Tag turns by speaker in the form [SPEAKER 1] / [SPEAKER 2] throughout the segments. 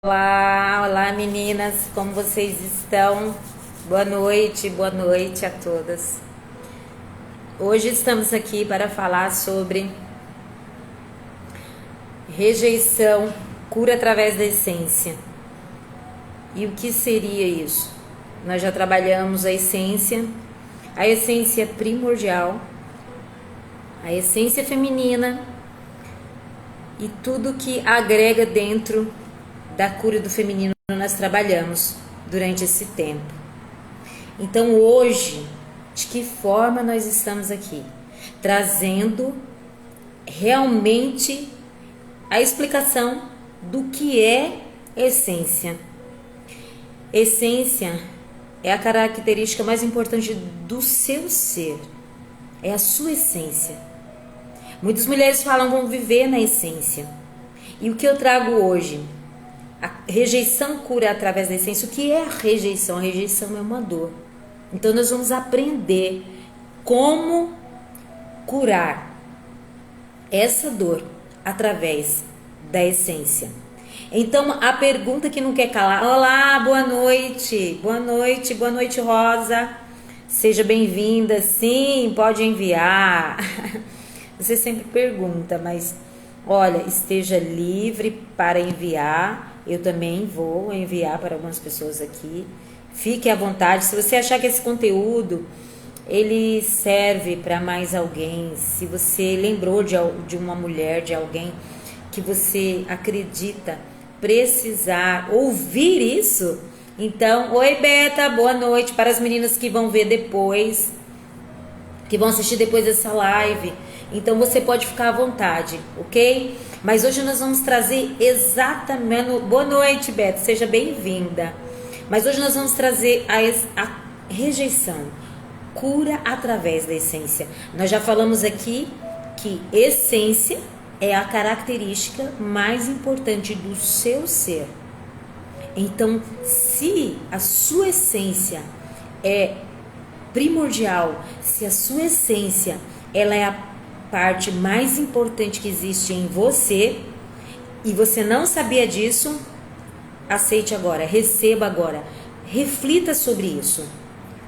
[SPEAKER 1] Olá, olá meninas, como vocês estão? Boa noite a todas. Hoje estamos aqui para falar sobre rejeição, cura através da essência. E o que seria isso? Nós já trabalhamos a essência primordial, a essência feminina e tudo que agrega dentro da cura do feminino nós trabalhamos durante esse tempo. Então hoje, de que forma nós estamos aqui? Trazendo realmente a explicação do que é essência. Essência é a característica mais importante do seu ser. É a sua essência. Muitas mulheres falam vão viver na essência. E o que eu trago hoje? A rejeição cura através da essência. O que é a rejeição? A rejeição é uma dor. Então nós vamos aprender como curar essa dor através da essência. Então a pergunta que não quer calar: olá, boa noite, Rosa, seja bem-vinda. Sim, pode enviar. Você sempre pergunta, mas olha, esteja livre para enviar. Eu também vou enviar para algumas pessoas aqui. Fique à vontade. Se você achar que esse conteúdo ele serve para mais alguém, se você lembrou de uma mulher, de alguém que você acredita precisar ouvir isso, então, oi Beta, boa noite para as meninas que vão ver depois, que vão assistir depois dessa live. Então você pode ficar à vontade, ok? Mas hoje nós vamos trazer exatamente... Boa noite, Beto, seja bem-vinda. Mas hoje nós vamos trazer a rejeição, cura através da essência. Nós já falamos aqui que essência é a característica mais importante do seu ser. Então, se a sua essência é primordial, se a sua essência ela é a parte mais importante que existe em você e você não sabia disso, aceite agora, receba agora, reflita sobre isso.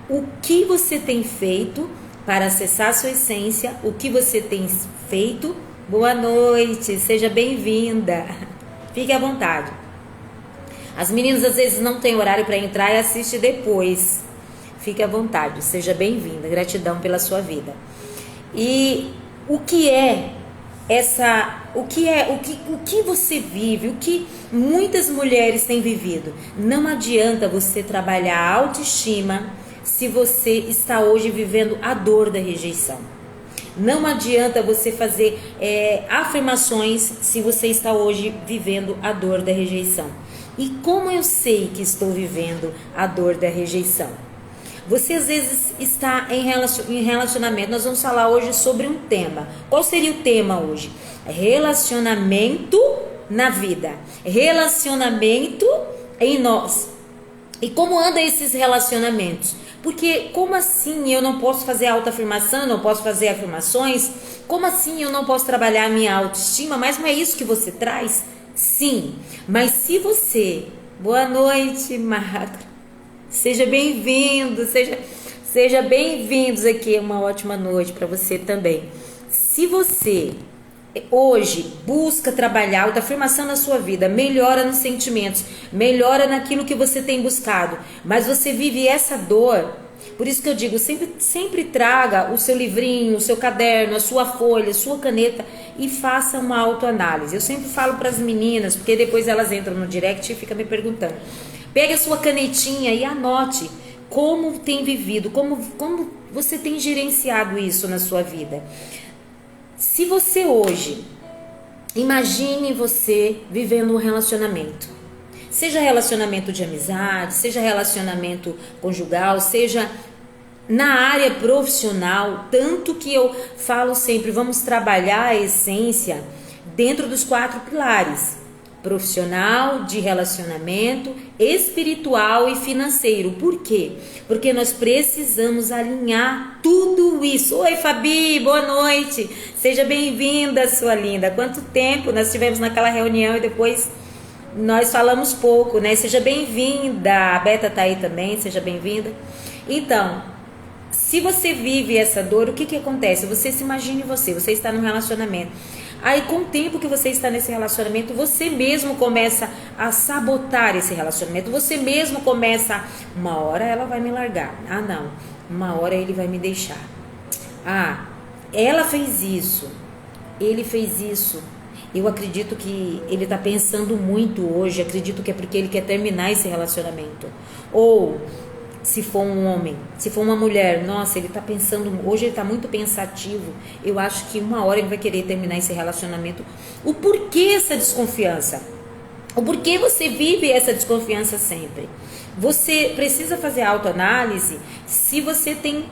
[SPEAKER 1] O que você tem feito para acessar a sua essência? O que você tem feito? Boa noite, seja bem-vinda. Fique à vontade. As meninas às vezes não têm horário para entrar e assiste depois. Fique à vontade, seja bem-vinda. Gratidão pela sua vida. E o que é essa, o que você vive, o que muitas mulheres têm vivido? Não adianta você trabalhar a autoestima se você está hoje vivendo a dor da rejeição. Não adianta você fazer afirmações se você está hoje vivendo a dor da rejeição. E como eu sei que estou vivendo a dor da rejeição? Você às vezes está em relacionamento. Nós vamos falar hoje sobre um tema. Qual seria o tema hoje? Relacionamento na vida. Relacionamento em nós. E como andam esses relacionamentos? Porque como assim eu não posso fazer autoafirmação, não posso fazer afirmações? Como assim eu não posso trabalhar a minha autoestima? Mas não é isso que você traz? Sim, mas se você... Boa noite, Marta. Seja bem-vindo, seja bem-vindos aqui, uma ótima noite para você também. Se você hoje busca trabalhar autoafirmação na sua vida, melhora nos sentimentos, melhora naquilo que você tem buscado, mas você vive essa dor, por isso que eu digo, sempre traga o seu livrinho, o seu caderno, a sua folha, a sua caneta e faça uma autoanálise. Eu sempre falo para as meninas, porque depois elas entram no direct e ficam me perguntando. Pegue a sua canetinha e anote como tem vivido, como você tem gerenciado isso na sua vida. Se você hoje, imagine você vivendo um relacionamento, seja relacionamento de amizade, seja relacionamento conjugal, seja na área profissional, tanto que eu falo sempre, vamos trabalhar a essência dentro dos 4 pilares. Profissional, de relacionamento, espiritual e financeiro. Por quê? Porque nós precisamos alinhar tudo isso. Oi, Fabi, boa noite. Seja bem-vinda, sua linda. Quanto tempo nós tivemos naquela reunião e depois nós falamos pouco, né? Seja bem-vinda, a Beta tá aí também, seja bem-vinda. Então, se você vive essa dor, o que que acontece? Você se imagine você está num relacionamento. Aí, com o tempo que você está nesse relacionamento, você mesmo começa a sabotar esse relacionamento. Você mesmo começa, uma hora ela vai me largar. Ah, não. Uma hora ele vai me deixar. Ah, ela fez isso. Ele fez isso. Eu acredito que ele está pensando muito hoje. Acredito que é porque ele quer terminar esse relacionamento. Ou, se for um homem, se for uma mulher, nossa, ele está pensando, hoje ele está muito pensativo. Eu acho que uma hora ele vai querer terminar esse relacionamento. O porquê essa desconfiança? O porquê você vive essa desconfiança sempre? Você precisa fazer autoanálise se você tem,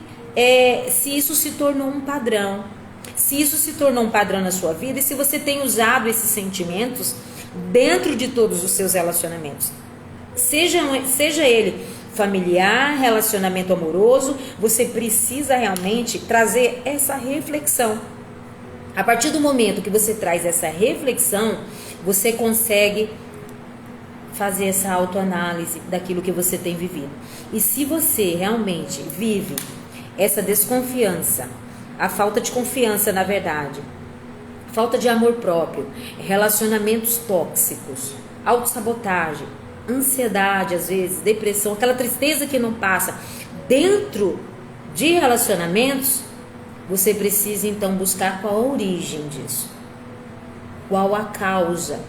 [SPEAKER 1] se isso se tornou um padrão. Se isso se tornou um padrão na sua vida e se você tem usado esses sentimentos dentro de todos os seus relacionamentos. Seja ele familiar, relacionamento amoroso, você precisa realmente trazer essa reflexão. A partir do momento que você traz essa reflexão, você consegue fazer essa autoanálise daquilo que você tem vivido. E se você realmente vive essa desconfiança, a falta de confiança, na verdade, falta de amor próprio, relacionamentos tóxicos, autossabotagem, ansiedade, às vezes, depressão, aquela tristeza que não passa dentro de relacionamentos, você precisa então buscar qual a origem disso, qual a causa.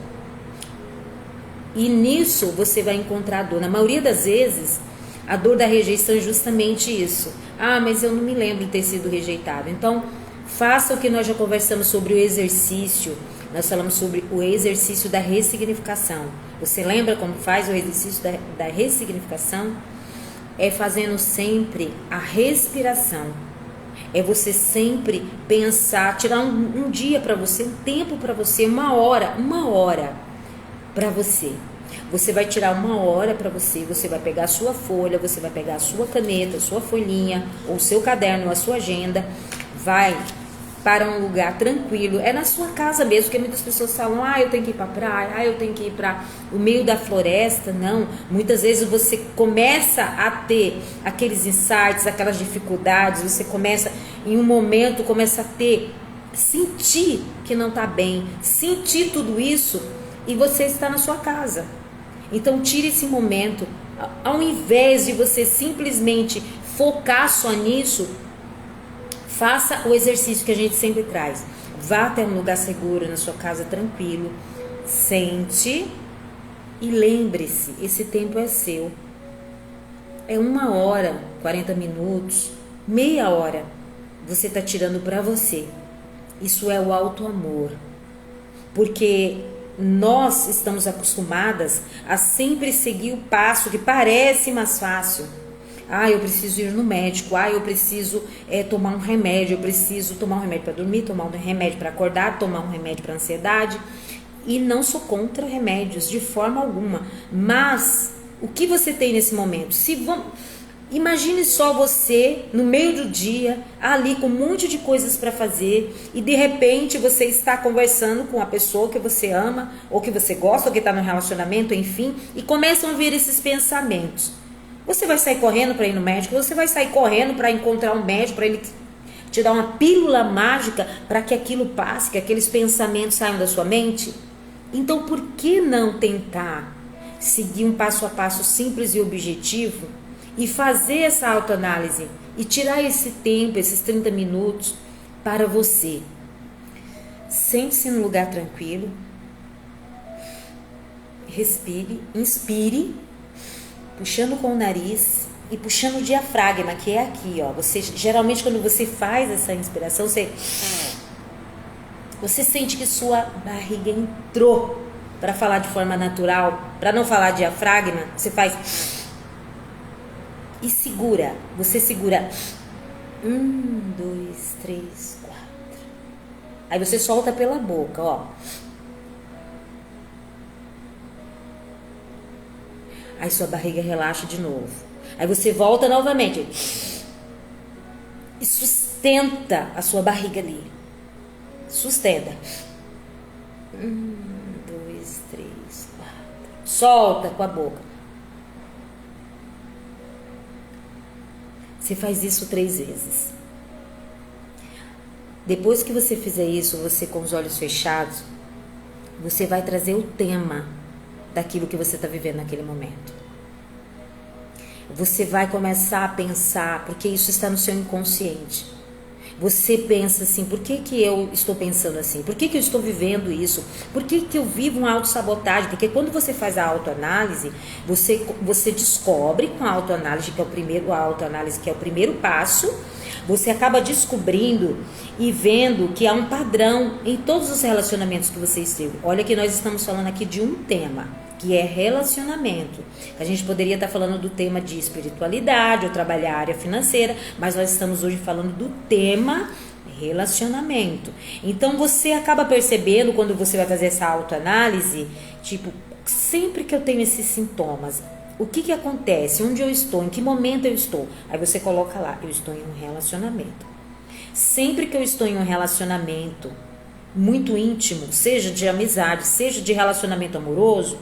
[SPEAKER 1] E nisso você vai encontrar dor. Na maioria das vezes, a dor da rejeição é justamente isso. Ah, mas eu não me lembro de ter sido rejeitado. Então, faça o que nós já conversamos sobre o exercício. Nós falamos sobre o exercício da ressignificação. Você lembra como faz o exercício da ressignificação? É fazendo sempre a respiração. É você sempre pensar, tirar um dia para você, um tempo para você, uma hora para você. Você vai tirar uma hora para você, você vai pegar a sua folha, você vai pegar a sua caneta, a sua folhinha, ou o seu caderno, a sua agenda, vai para um lugar tranquilo, é na sua casa mesmo, porque muitas pessoas falam, eu tenho que ir para a praia, eu tenho que ir para o meio da floresta. Não, muitas vezes você começa a ter aqueles insights, aquelas dificuldades, você começa, em um momento, começa a ter, sentir que não está bem, sentir tudo isso, e você está na sua casa. Então tire esse momento, ao invés de você simplesmente focar só nisso, faça o exercício que a gente sempre traz. Vá até um lugar seguro, na sua casa, tranquilo. Sente e lembre-se, esse tempo é seu. É 1 hora, 40 minutos, meia hora. Você está tirando para você. Isso é o auto-amor. Porque nós estamos acostumadas a sempre seguir o passo que parece mais fácil. Eu preciso ir no médico, eu preciso tomar um remédio, eu preciso tomar um remédio para dormir, tomar um remédio para acordar, tomar um remédio para ansiedade. E não sou contra remédios, de forma alguma. Mas, o que você tem nesse momento? Imagine só você, no meio do dia, ali com um monte de coisas para fazer, e de repente você está conversando com a pessoa que você ama, ou que você gosta, ou que está no relacionamento, enfim, e começam a vir esses pensamentos. Você vai sair correndo para ir no médico, você vai sair correndo para encontrar um médico, para ele te dar uma pílula mágica para que aquilo passe, que aqueles pensamentos saiam da sua mente? Então, por que não tentar seguir um passo a passo simples e objetivo e fazer essa autoanálise e tirar esse tempo, esses 30 minutos para você? Sente-se num lugar tranquilo, respire, inspire, puxando com o nariz e puxando o diafragma, que é aqui, ó. Você, geralmente, quando você faz essa inspiração, você sente que sua barriga entrou, para falar de forma natural, para não falar diafragma, você faz e segura. Você segura 1, 2, 3, 4. Aí você solta pela boca, ó. Aí sua barriga relaxa de novo. Aí você volta novamente. E sustenta a sua barriga ali. Sustenta. 1, 2, 3, 4. solta com a boca. Você faz isso 3 vezes. Depois que você fizer isso, você com os olhos fechados, você vai trazer o tema daquilo que você está vivendo naquele momento. Você vai começar a pensar, porque isso está no seu inconsciente. Você pensa assim, por que eu estou pensando assim? Por que eu estou vivendo isso? Por que eu vivo uma autossabotagem? Porque quando você faz a autoanálise, você descobre com a autoanálise, que é o primeiro passo, você acaba descobrindo e vendo que há um padrão em todos os relacionamentos que você esteve. Olha que nós estamos falando aqui de um tema, que é relacionamento. A gente poderia estar falando do tema de espiritualidade ou trabalhar a área financeira, mas nós estamos hoje falando do tema relacionamento. Então você acaba percebendo quando você vai fazer essa autoanálise, tipo, sempre que eu tenho esses sintomas, o que acontece? Onde eu estou? Em que momento eu estou? Aí você coloca lá, eu estou em um relacionamento. Sempre que eu estou em um relacionamento muito íntimo, seja de amizade, seja de relacionamento amoroso,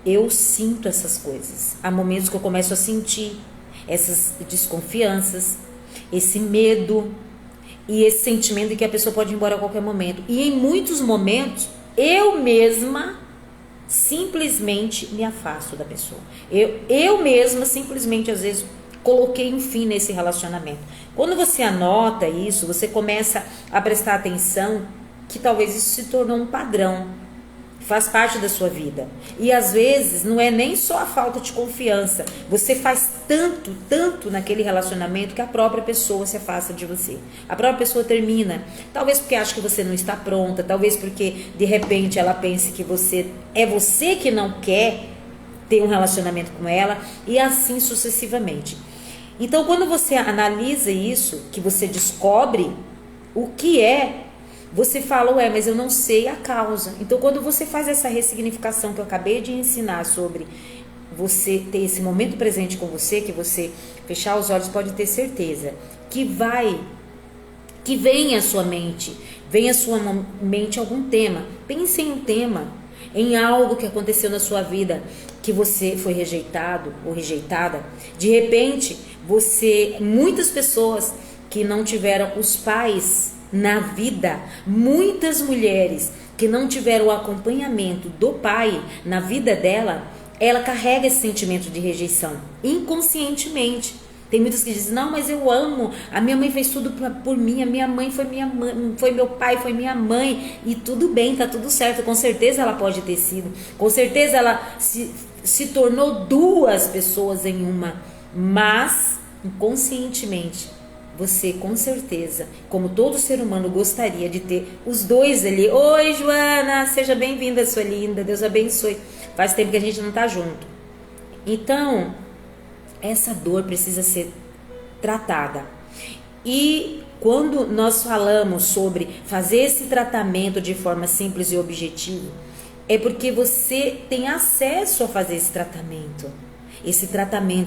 [SPEAKER 1] eu sinto essas coisas. Há momentos que eu começo a sentir essas desconfianças, esse medo e esse sentimento de que a pessoa pode ir embora a qualquer momento. E em muitos momentos, eu mesma simplesmente me afasto da pessoa. Eu mesma simplesmente, às vezes, coloquei um fim nesse relacionamento. Quando você anota isso, você começa a prestar atenção que talvez isso se tornou um padrão, faz parte da sua vida. E às vezes não é nem só a falta de confiança. Você faz tanto naquele relacionamento que a própria pessoa se afasta de você. A própria pessoa termina. Talvez porque acha que você não está pronta. Talvez porque de repente ela pense que você que não quer ter um relacionamento com ela. E assim sucessivamente. Então quando você analisa isso, que você descobre o que é, você fala, mas eu não sei a causa. Então, quando você faz essa ressignificação que eu acabei de ensinar sobre você ter esse momento presente com você, que você fechar os olhos, pode ter certeza que vem à sua mente algum tema. Pense em um tema, em algo que aconteceu na sua vida, que você foi rejeitado ou rejeitada. De repente, muitas pessoas que não tiveram os pais na vida, muitas mulheres que não tiveram o acompanhamento do pai na vida dela, ela carrega esse sentimento de rejeição inconscientemente. Tem muitas que dizem, não, mas eu amo, a minha mãe fez tudo por mim, a minha mãe, foi meu pai, foi minha mãe, e tudo bem, tá tudo certo. Com certeza ela pode ter sido, com certeza ela se tornou 2 pessoas em uma, mas inconscientemente você, com certeza, como todo ser humano, gostaria de ter os 2 ali. Oi, Joana, seja bem-vinda, sua linda, Deus abençoe. Faz tempo que a gente não tá junto. Então, essa dor precisa ser tratada. E quando nós falamos sobre fazer esse tratamento de forma simples e objetiva, é porque você tem acesso a fazer esse tratamento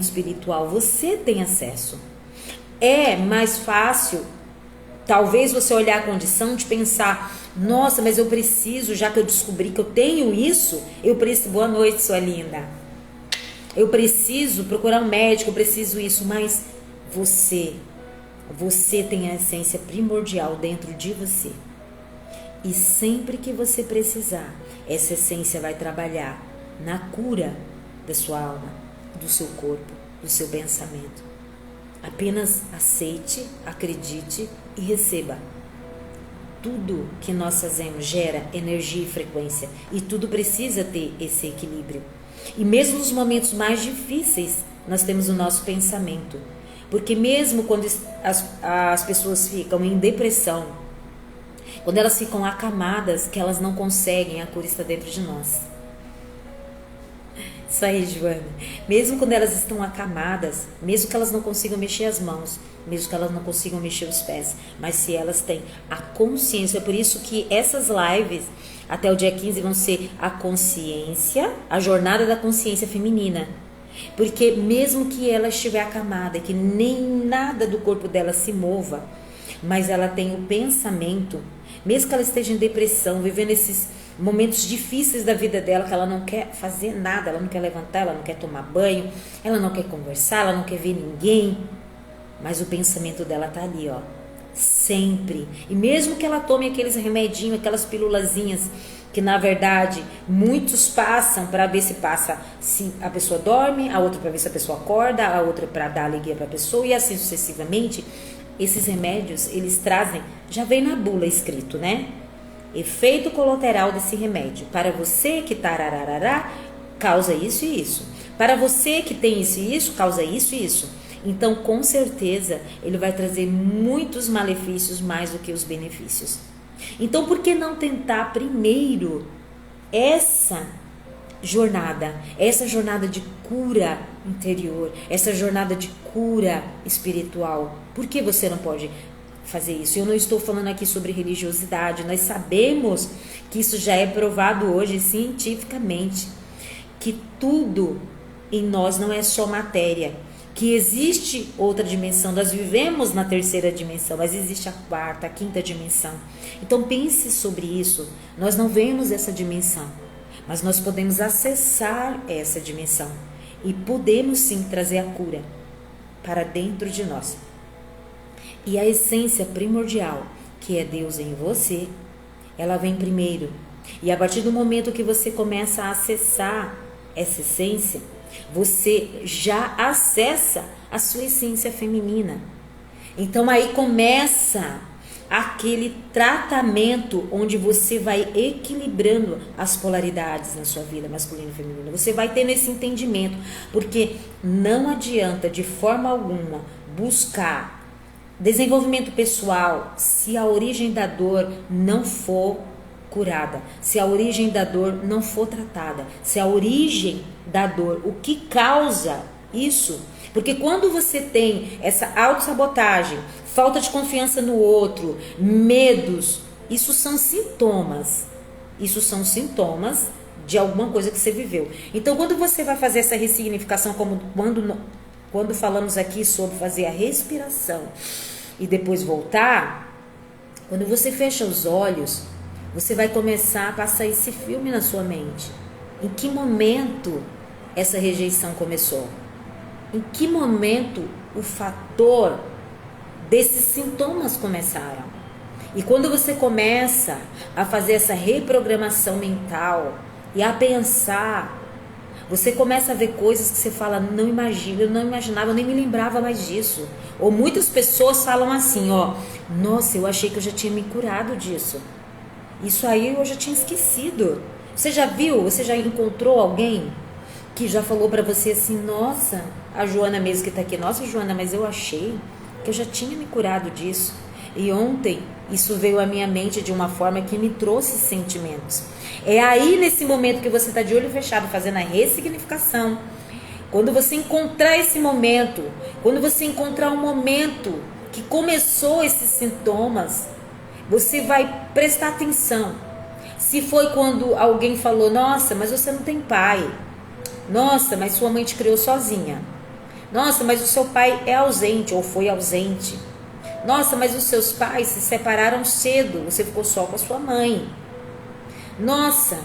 [SPEAKER 1] espiritual, você tem acesso. É mais fácil, talvez, você olhar a condição de pensar, nossa, mas eu preciso, já que eu descobri que eu tenho isso, eu preciso, boa noite, sua linda, eu preciso procurar um médico, eu preciso isso, mas você tem a essência primordial dentro de você. E sempre que você precisar, essa essência vai trabalhar na cura da sua alma, do seu corpo, do seu pensamento. Apenas aceite, acredite e receba. Tudo que nós fazemos gera energia e frequência, e tudo precisa ter esse equilíbrio. E mesmo nos momentos mais difíceis, nós temos o nosso pensamento. Porque mesmo quando as pessoas ficam em depressão, quando elas ficam acamadas, que elas não conseguem, a cura está dentro de nós. Isso aí, Joana. Mesmo quando elas estão acamadas, mesmo que elas não consigam mexer as mãos, mesmo que elas não consigam mexer os pés, mas se elas têm a consciência, é por isso que essas lives até o dia 15 vão ser a consciência, a jornada da consciência feminina. Porque mesmo que ela estiver acamada, que nem nada do corpo dela se mova, mas ela tem o pensamento, mesmo que ela esteja em depressão, vivendo momentos difíceis da vida dela, que ela não quer fazer nada, ela não quer levantar, ela não quer tomar banho, ela não quer conversar, ela não quer ver ninguém, mas o pensamento dela tá ali, ó, sempre. E mesmo que ela tome aqueles remedinhos, aquelas pílulazinhas, que na verdade muitos passam para ver se passa, se a pessoa dorme, a outra para ver se a pessoa acorda, a outra para dar alegria para a pessoa, e assim sucessivamente. Esses remédios, eles trazem, já vem na bula escrito, né? Efeito colateral desse remédio. Para você que tararará, causa isso e isso. Para você que tem isso e isso, causa isso e isso. Então, com certeza, ele vai trazer muitos malefícios mais do que os benefícios. Então, por que não tentar primeiro essa jornada de cura interior, essa jornada de cura espiritual? Por que você não pode fazer isso? Eu não estou falando aqui sobre religiosidade, nós sabemos que isso já é provado hoje cientificamente, que tudo em nós não é só matéria, que existe outra dimensão, nós vivemos na terceira dimensão, mas existe a quarta, a quinta dimensão. Então pense sobre isso, nós não vemos essa dimensão, mas nós podemos acessar essa dimensão e podemos sim trazer a cura para dentro de nós. E a essência primordial, que é Deus em você, ela vem primeiro. E a partir do momento que você começa a acessar essa essência, você já acessa a sua essência feminina. Então aí começa aquele tratamento onde você vai equilibrando as polaridades na sua vida, masculina e feminina. Você vai tendo esse entendimento, porque não adianta de forma alguma buscar desenvolvimento pessoal se a origem da dor não for curada, se a origem da dor não for tratada, se a origem da dor, o que causa isso. Porque quando você tem essa autossabotagem, falta de confiança no outro, medos, isso são sintomas. Isso são sintomas de alguma coisa que você viveu. Então, quando você vai fazer essa ressignificação, como quando falamos aqui sobre fazer a respiração e depois voltar, quando você fecha os olhos, você vai começar a passar esse filme na sua mente. Em que momento essa rejeição começou? Em que momento o fator desses sintomas começaram? E quando você começa a fazer essa reprogramação mental e a pensar, você começa a ver coisas que você fala, não imagino, eu não imaginava, eu nem me lembrava mais disso. Ou muitas pessoas falam assim, ó, nossa, eu achei que eu já tinha me curado disso. Isso aí eu já tinha esquecido. Você já viu, você já encontrou alguém que já falou pra você assim, nossa, a Joana mesmo que tá aqui, nossa Joana, mas eu achei que eu já tinha me curado disso. E ontem isso veio à minha mente de uma forma que me trouxe sentimentos. É aí nesse momento que você tá de olho fechado fazendo a ressignificação, quando você encontrar esse momento, quando você encontrar um momento que começou esses sintomas, você vai prestar atenção. Se foi quando alguém falou, nossa, mas você não tem pai. Nossa, mas sua mãe te criou sozinha. Nossa, mas o seu pai é ausente ou foi ausente. Nossa, mas os seus pais se separaram cedo, você ficou só com a sua mãe. Nossa,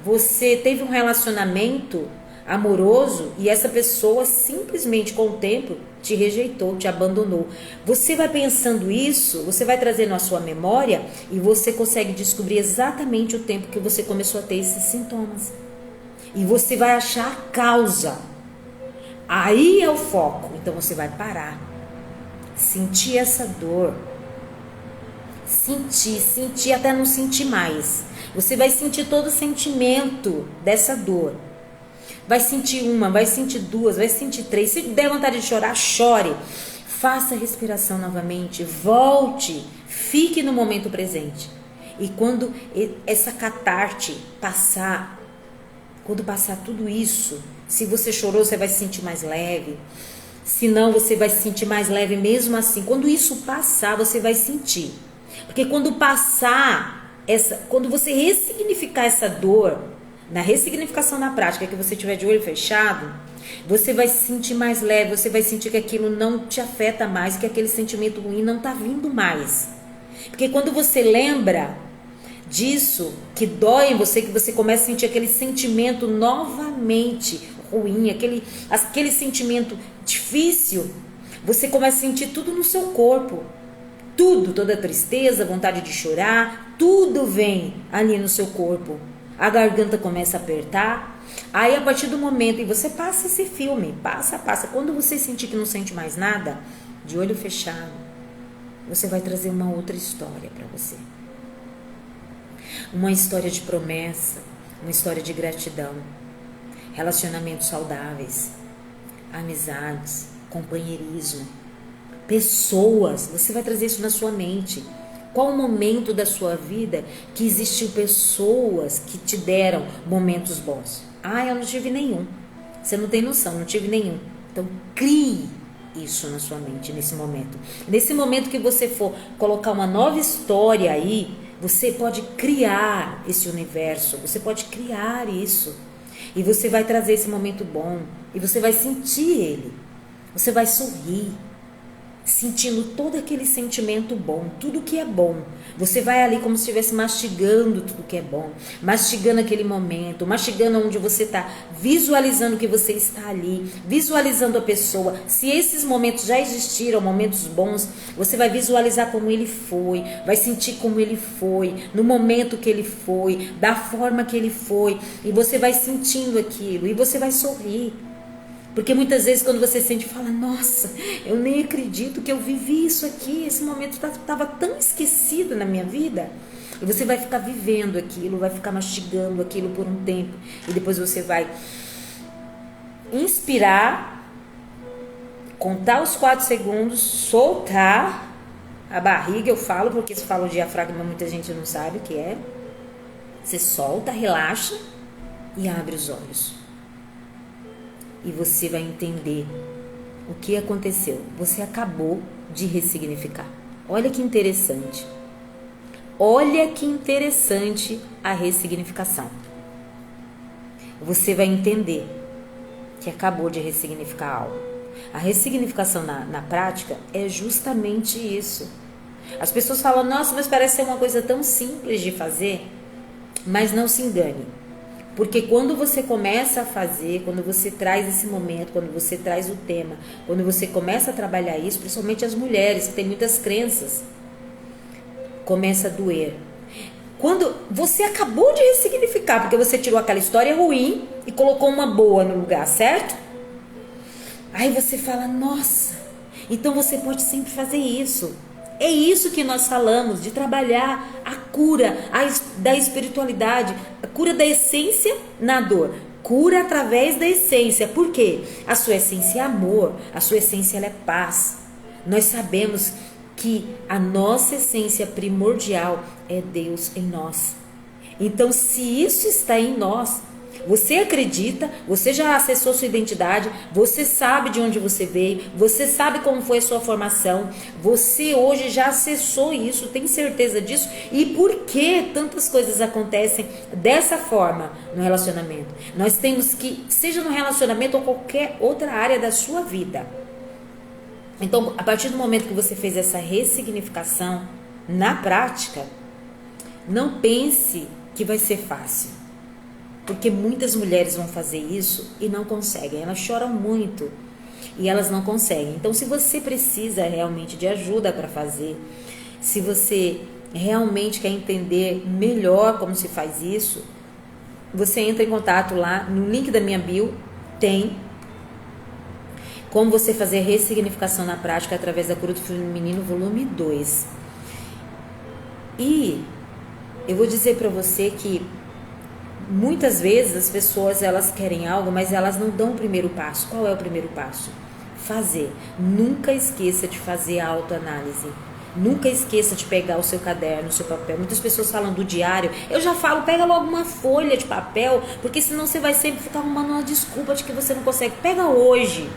[SPEAKER 1] você teve um relacionamento amoroso e essa pessoa simplesmente com o tempo te rejeitou, te abandonou. Você vai pensando isso, você vai trazendo a sua memória e você consegue descobrir exatamente o tempo que você começou a ter esses sintomas. E você vai achar a causa. Aí é o foco. Então você vai parar. Sentir essa dor. Sentir até não sentir mais. Você vai sentir todo o sentimento dessa dor. Vai sentir uma, vai sentir duas, vai sentir três. Se der vontade de chorar, chore. Faça a respiração novamente. Volte. Fique no momento presente. E quando essa catarte passar, quando passar tudo isso, se você chorou, você vai se sentir mais leve. Se não, você vai se sentir mais leve mesmo assim. Quando isso passar, você vai sentir. Porque quando passar, quando você ressignificar essa dor, na ressignificação na prática, que você tiver de olho fechado, você vai se sentir mais leve, você vai sentir que aquilo não te afeta mais, que aquele sentimento ruim não está vindo mais. Porque quando você lembra disso que dói em você, que você começa a sentir aquele sentimento novamente ruim, aquele sentimento difícil, você começa a sentir tudo no seu corpo. Tudo, toda a tristeza, vontade de chorar, tudo vem ali no seu corpo. A garganta começa a apertar. Aí a partir do momento, e você passa esse filme, passa. Quando você sentir que não sente mais nada, de olho fechado, você vai trazer uma outra história para você. Uma história de promessa, uma história de gratidão, relacionamentos saudáveis, amizades, companheirismo, pessoas. Você vai trazer isso na sua mente. Qual o momento da sua vida que existiu pessoas que te deram momentos bons? Eu não tive nenhum. Você não tem noção, não tive nenhum. Então crie isso na sua mente nesse momento. Nesse momento que você for colocar uma nova história aí, você pode criar esse universo, você pode criar isso. E você vai trazer esse momento bom, e você vai sentir ele. Você vai sorrir, sentindo todo aquele sentimento bom, tudo que é bom. Você vai ali como se estivesse mastigando tudo que é bom, mastigando aquele momento, mastigando onde você está, visualizando que você está ali, visualizando a pessoa. Se esses momentos já existiram, momentos bons, você vai visualizar como ele foi, vai sentir como ele foi, no momento que ele foi, da forma que ele foi, e você vai sentindo aquilo, e você vai sorrir. Porque muitas vezes quando você sente, fala, nossa, eu nem acredito que eu vivi isso aqui, esse momento estava tão esquecido na minha vida. E você vai ficar vivendo aquilo, vai ficar mastigando aquilo por um tempo. E depois você vai inspirar, contar os 4 segundos, soltar a barriga, eu falo, porque se fala o diafragma, muita gente não sabe o que é. Você solta, relaxa e abre os olhos. E você vai entender o que aconteceu. Você acabou de ressignificar. Olha que interessante. Olha que interessante a ressignificação. Você vai entender que acabou de ressignificar algo. A ressignificação na prática é justamente isso. As pessoas falam, nossa, mas parece ser uma coisa tão simples de fazer. Mas não se engane. Porque quando você começa a fazer, quando você traz esse momento, quando você traz o tema, quando você começa a trabalhar isso, principalmente as mulheres que têm muitas crenças, começa a doer. Quando você acabou de ressignificar, porque você tirou aquela história ruim e colocou uma boa no lugar, certo? Aí você fala, nossa, então você pode sempre fazer isso. É isso que nós falamos, de trabalhar a cura da espiritualidade, a cura da essência na dor. Cura através da essência. Por quê? A sua essência é amor, a sua essência ela é paz. Nós sabemos que a nossa essência primordial é Deus em nós. Então, se isso está em nós, você acredita, você já acessou sua identidade, você sabe de onde você veio, você sabe como foi a sua formação, você hoje já acessou isso, tem certeza disso. E por que tantas coisas acontecem dessa forma no relacionamento? Nós temos que, seja no relacionamento ou qualquer outra área da sua vida. Então, a partir do momento que você fez essa ressignificação na prática, não pense que vai ser fácil. Porque muitas mulheres vão fazer isso e não conseguem. Elas choram muito e elas não conseguem. Então, se você precisa realmente de ajuda para fazer, se você realmente quer entender melhor como se faz isso, você entra em contato lá no link da minha bio, tem como você fazer ressignificação na prática através da cura do feminino, volume 2. E eu vou dizer para você que muitas vezes as pessoas elas querem algo, mas elas não dão o primeiro passo. Qual é o primeiro passo? Fazer. Nunca esqueça de fazer a autoanálise. Nunca esqueça de pegar o seu caderno, o seu papel. Muitas pessoas falam do diário. Eu já falo, pega logo uma folha de papel, porque senão você vai sempre ficar arrumando uma desculpa de que você não consegue. Pega hoje.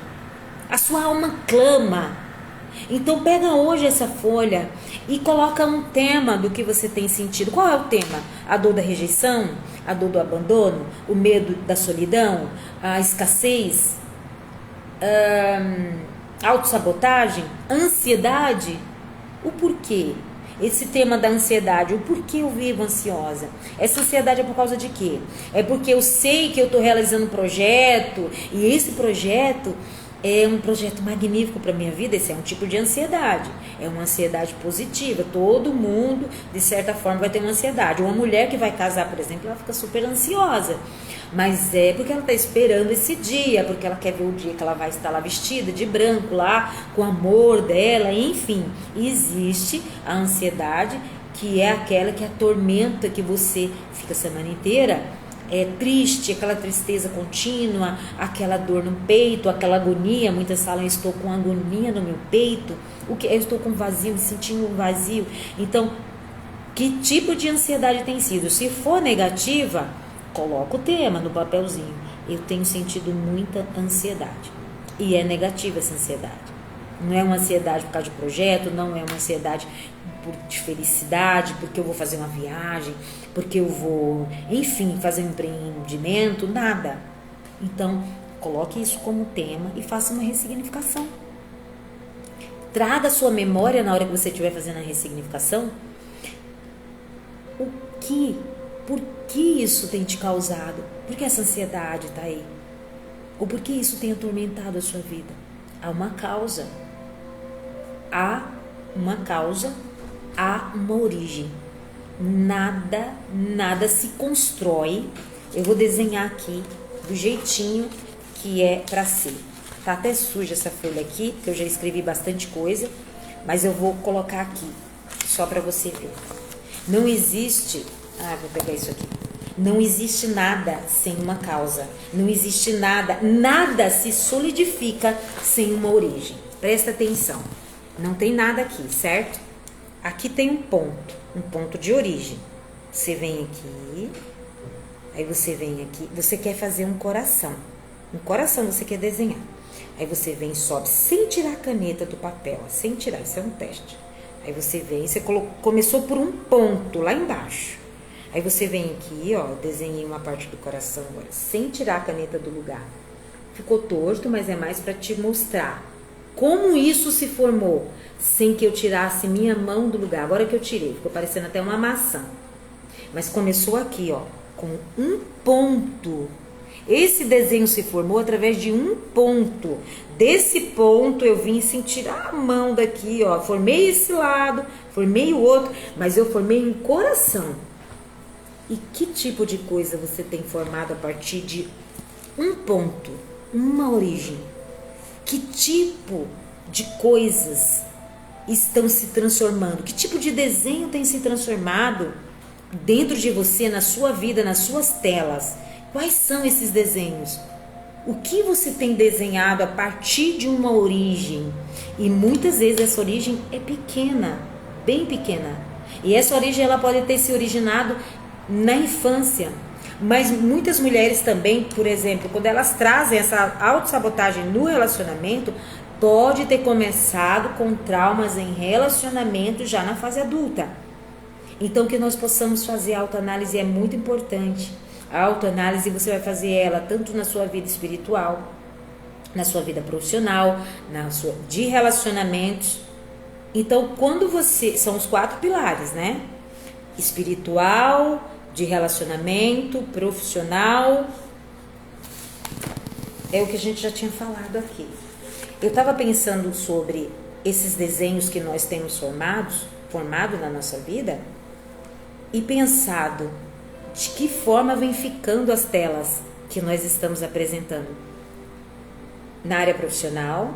[SPEAKER 1] A sua alma clama. Então pega hoje essa folha e coloca um tema do que você tem sentido. Qual é o tema? A dor da rejeição? A dor do abandono? O medo da solidão? A escassez? Autossabotagem? Ansiedade? O porquê? esse tema da ansiedade, o porquê eu vivo ansiosa. Essa ansiedade é por causa de quê? É porque eu sei que eu estou realizando um projeto e esse projeto é um projeto magnífico para a minha vida. Esse é um tipo de ansiedade, é uma ansiedade positiva. Todo mundo, de certa forma, vai ter uma ansiedade. Uma mulher que vai casar, por exemplo, ela fica super ansiosa, mas é porque ela está esperando esse dia, porque ela quer ver o dia que ela vai estar lá vestida de branco, lá com o amor dela, enfim. Existe a ansiedade, que é aquela que atormenta, que você fica a semana inteira triste, aquela tristeza contínua, aquela dor no peito, aquela agonia. Muitas falam, estou com agonia no meu peito, o que eu estou com vazio, me sentindo um vazio. Então, que tipo de ansiedade tem sido? Se for negativa, coloca o tema no papelzinho. Eu tenho sentido muita ansiedade. E é negativa essa ansiedade. Não é uma ansiedade por causa de projeto, não é uma ansiedade de felicidade, porque eu vou fazer uma viagem, porque eu vou, enfim, fazer um empreendimento, nada. Então, coloque isso como tema e faça uma ressignificação. Traga a sua memória na hora que você estiver fazendo a ressignificação. Por que isso tem te causado? Por que essa ansiedade está aí? Ou por que isso tem atormentado a sua vida? Há uma causa. Há uma origem. Nada se constrói. Eu vou desenhar aqui do jeitinho que é para ser. Tá até suja essa folha aqui, porque eu já escrevi bastante coisa, mas eu vou colocar aqui, só para você ver. Não existe... vou pegar isso aqui. Não existe nada sem uma causa. Não existe nada se solidifica sem uma origem. Presta atenção. Não tem nada aqui, certo? Aqui tem um ponto de origem. Você vem aqui, aí você vem aqui, você quer fazer um coração você quer desenhar. Aí você vem e sobe, sem tirar a caneta do papel, sem tirar, isso é um teste. Aí você vem, você começou por um ponto lá embaixo. Aí você vem aqui, ó, desenhei uma parte do coração agora, sem tirar a caneta do lugar. Ficou torto, mas é mais para te mostrar como isso se formou, sem que eu tirasse minha mão do lugar. Agora que eu tirei, ficou parecendo até uma maçã. Mas começou aqui, ó, com um ponto. Esse desenho se formou através de um ponto. Desse ponto eu vim sem tirar a mão daqui, ó. Formei esse lado, formei o outro, mas eu formei um coração. E que tipo de coisa você tem formado a partir de um ponto, uma origem? Que tipo de coisas estão se transformando? Que tipo de desenho tem se transformado dentro de você, na sua vida, nas suas telas? Quais são esses desenhos? O que você tem desenhado a partir de uma origem? E muitas vezes essa origem é pequena, bem pequena. E essa origem ela pode ter se originado na infância. Mas muitas mulheres também, por exemplo, quando elas trazem essa autossabotagem no relacionamento, pode ter começado com traumas em relacionamento já na fase adulta. Então, que nós possamos fazer autoanálise é muito importante. A autoanálise você vai fazer ela tanto na sua vida espiritual, na sua vida profissional, de relacionamentos. Então, quando você... São os 4 pilares, né? Espiritual, de relacionamento, profissional. É o que a gente já tinha falado aqui. Eu estava pensando sobre esses desenhos que nós temos formado na nossa vida e pensado de que forma vem ficando as telas que nós estamos apresentando na área profissional,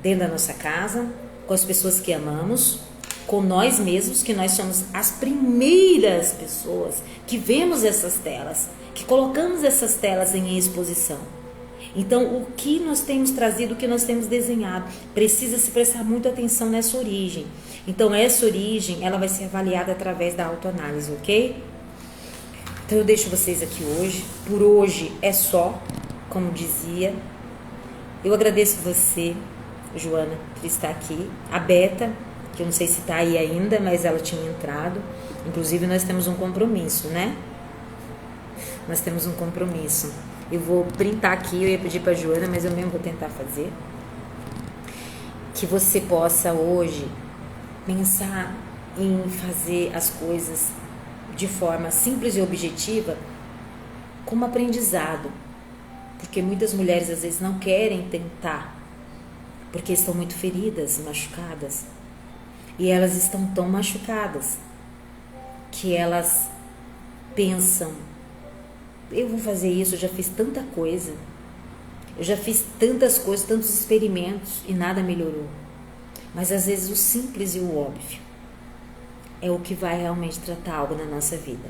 [SPEAKER 1] dentro da nossa casa, com as pessoas que amamos, com nós mesmos, que nós somos as primeiras pessoas que vemos essas telas, que colocamos essas telas em exposição. Então, o que nós temos trazido, o que nós temos desenhado, precisa se prestar muita atenção nessa origem. Então, essa origem, ela vai ser avaliada através da autoanálise, ok? Então, eu deixo vocês aqui hoje. Por hoje é só, como dizia. Eu agradeço você, Joana, por estar aqui. A Beta, que eu não sei se está aí ainda, mas ela tinha entrado. Inclusive, nós temos um compromisso, né? Nós temos um compromisso. Eu vou printar aqui, eu ia pedir para a Joana, mas eu mesmo vou tentar fazer. Que você possa hoje pensar em fazer as coisas de forma simples e objetiva como aprendizado, porque muitas mulheres às vezes não querem tentar, porque estão muito feridas, machucadas, e elas estão tão machucadas que elas pensam: eu vou fazer isso, eu já fiz tanta coisa, eu já fiz tantas coisas, tantos experimentos e nada melhorou. Mas às vezes o simples e o óbvio é o que vai realmente tratar algo na nossa vida.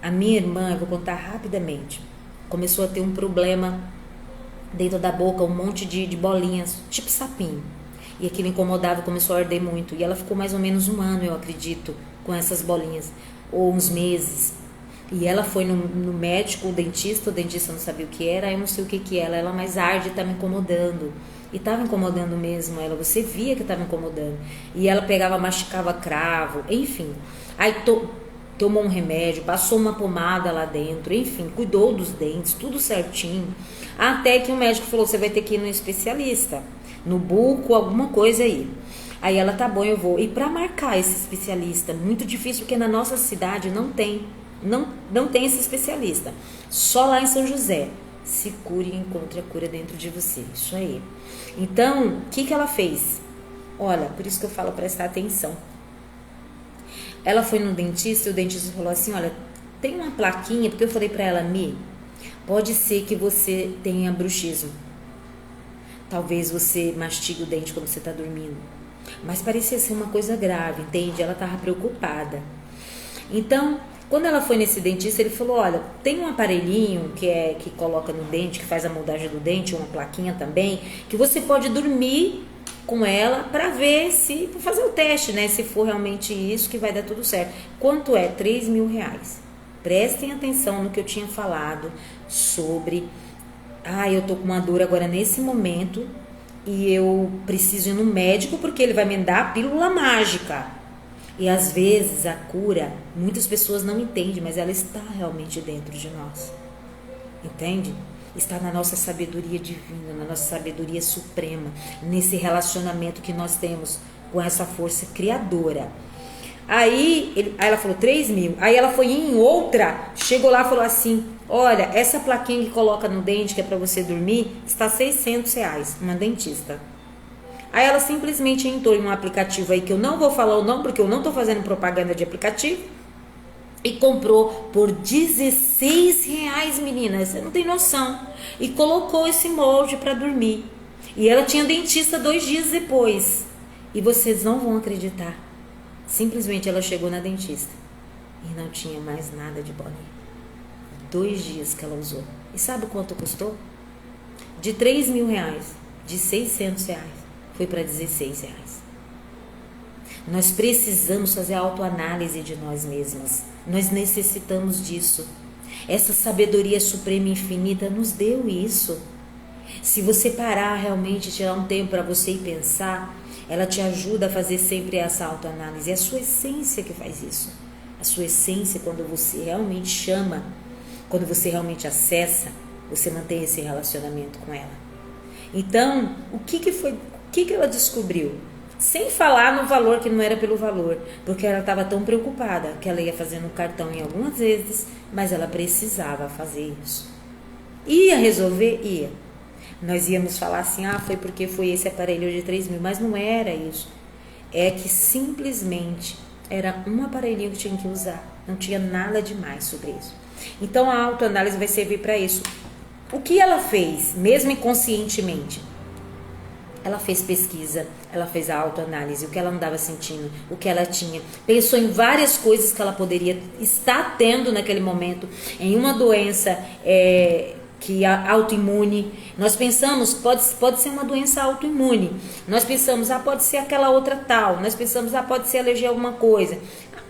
[SPEAKER 1] A minha irmã, eu vou contar rapidamente, começou a ter um problema dentro da boca, um monte de bolinhas, tipo sapinho. E aquilo incomodava, começou a arder muito. E ela ficou mais ou menos 1 ano, eu acredito, com essas bolinhas, ou uns meses. E ela foi no médico, o dentista não sabia o que era, eu não sei o que era. Ela, mais arde, tá me incomodando. E estava incomodando mesmo ela, você via que estava incomodando. E ela pegava, masticava cravo, enfim. Aí tomou um remédio, passou uma pomada lá dentro, enfim, cuidou dos dentes, tudo certinho. Até que o médico falou: você vai ter que ir no especialista, no buco, alguma coisa aí. Aí ela: tá bom, eu vou. E para marcar esse especialista, muito difícil, porque na nossa cidade não tem esse especialista. Só lá em São José. Se cure e encontre a cura dentro de você. Isso aí. Então, o que ela fez? Olha, por isso que eu falo, prestar atenção. Ela foi no dentista e o dentista falou assim: olha, tem uma plaquinha, porque eu falei pra ela: Mi, pode ser que você tenha bruxismo. Talvez você mastigue o dente quando você tá dormindo. Mas parecia ser uma coisa grave, entende? Ela tava preocupada. Então, quando ela foi nesse dentista, ele falou: olha, tem um aparelhinho que coloca no dente, que faz a moldagem do dente, uma plaquinha também, que você pode dormir com ela para ver se, para fazer o teste, né? Se for realmente isso, que vai dar tudo certo. Quanto é? R$3.000. Prestem atenção no que eu tinha falado sobre: eu tô com uma dor agora nesse momento e eu preciso ir no médico porque ele vai me dar a pílula mágica. E às vezes a cura, muitas pessoas não entendem, mas ela está realmente dentro de nós. Entende? Está na nossa sabedoria divina, na nossa sabedoria suprema, nesse relacionamento que nós temos com essa força criadora. Aí ela falou 3.000. Aí ela foi em outra, chegou lá e falou assim: olha, essa plaquinha que coloca no dente, que é para você dormir, está R$600, uma dentista. Aí ela simplesmente entrou em um aplicativo aí que eu não vou falar o nome, porque eu não estou fazendo propaganda de aplicativo, e comprou por R$16, meninas, você não tem noção. E colocou esse molde para dormir. E ela tinha dentista 2 dias depois. E vocês não vão acreditar. Simplesmente ela chegou na dentista e não tinha mais nada de bolinha. 2 dias que ela usou. E sabe quanto custou? De R$3.000, de R$600, foi para R$16. Nós precisamos fazer a autoanálise de nós mesmas. Nós necessitamos disso. Essa sabedoria suprema e infinita nos deu isso. Se você parar realmente, tirar um tempo para você e pensar, ela te ajuda a fazer sempre essa autoanálise. É a sua essência que faz isso. A sua essência, quando você realmente chama, quando você realmente acessa, você mantém esse relacionamento com ela. Então, o que ela descobriu? Sem falar no valor, que não era pelo valor, porque ela estava tão preocupada que ela ia fazendo o cartão em algumas vezes, mas ela precisava fazer isso. Ia resolver? Ia. Nós íamos falar assim: foi porque foi esse aparelho de R$3.000, mas não era isso. É que simplesmente era um aparelhinho que tinha que usar, não tinha nada demais sobre isso. Então a autoanálise vai servir para isso. O que ela fez, mesmo inconscientemente? Ela fez pesquisa, ela fez a autoanálise, o que ela andava sentindo, o que ela tinha. Pensou em várias coisas que ela poderia estar tendo naquele momento, em uma doença que é autoimune. Nós pensamos, pode ser uma doença autoimune. Nós pensamos, pode ser aquela outra tal. Nós pensamos, pode ser alergia a alguma coisa.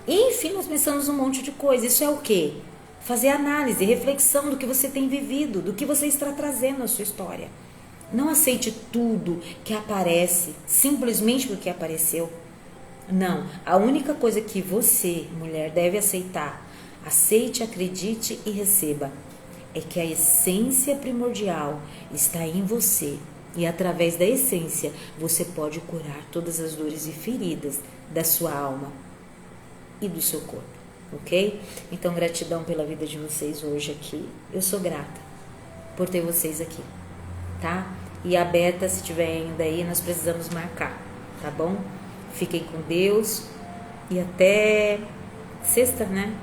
[SPEAKER 1] Enfim, nós pensamos um monte de coisa. Isso é o quê? Fazer análise, reflexão do que você tem vivido, do que você está trazendo na sua história. Não aceite tudo que aparece simplesmente porque apareceu. Não, a única coisa que você, mulher, deve aceitar, aceite, acredite e receba, é que a essência primordial está em você E através da essência, você pode curar todas as dores e feridas da sua alma e do seu corpo, ok? Então, gratidão pela vida de vocês hoje aqui. Eu sou grata por ter vocês aqui, tá? E a Beta, se tiver ainda aí, nós precisamos marcar, tá bom? Fiquem com Deus e até sexta, né?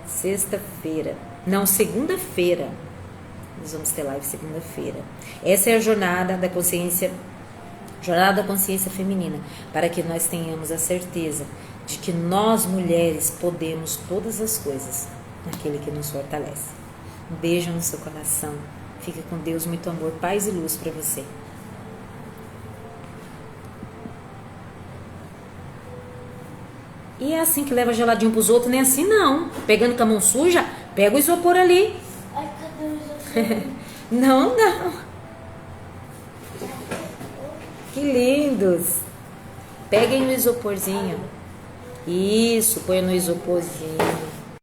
[SPEAKER 1] Sexta-feira. Não, segunda-feira. Nós vamos ter live segunda-feira. Essa é a jornada da consciência feminina, para que nós tenhamos a certeza de que nós mulheres podemos todas as coisas naquele que nos fortalece. Um beijo no seu coração. Fica com Deus, muito amor, paz e luz para você. E é assim que leva geladinho pros outros, nem assim não. Pegando com a mão suja, pega o isopor ali.
[SPEAKER 2] Ai, cadê o isopor?
[SPEAKER 1] Não. Que lindos. Peguem o isoporzinho. Isso, põe no isoporzinho.